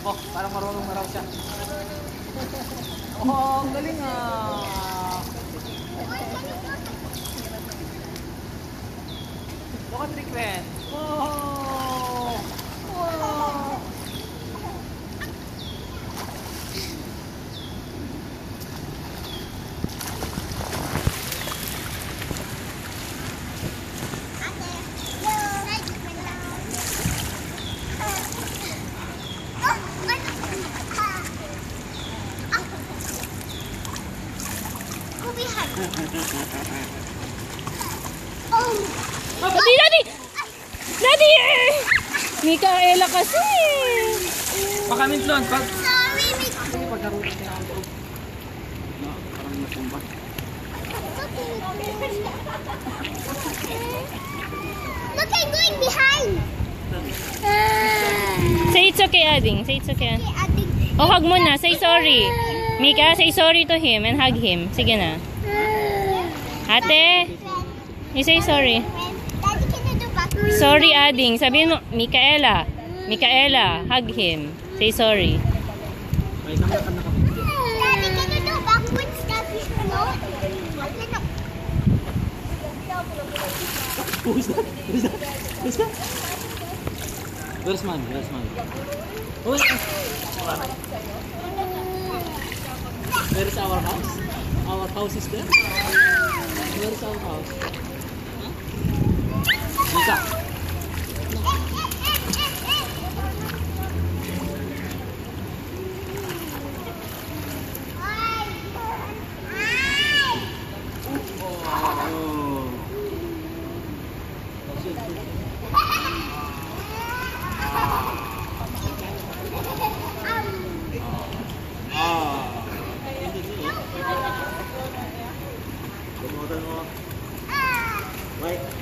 Ako, parang marunong na raw siya. Oh, ang galing Look at Rickman. Oh! Oh! Daddy! Mikaela kasi! Pakamit doon. Sorry, Pagkarutin niya ang loob. Parang natumba. Look, I'm going behind. Say it's okay, Ading. Say it's okay. Okay, Ading. Oh, hug mo na. Say sorry. Mika, say sorry to him and hug him. Sige na. Ate, you say sorry. Daddy, can you do backwards? Sorry, Ading. Sabihin mo, Mikaela. Mikaela, hug him. Say sorry. May kami na Daddy, can you do backwards? No? Who's that? Who's that? Who's that? Where's man? Where's man? Oh, where is our house? Our house is there? Where is our house? Lisa. Wait.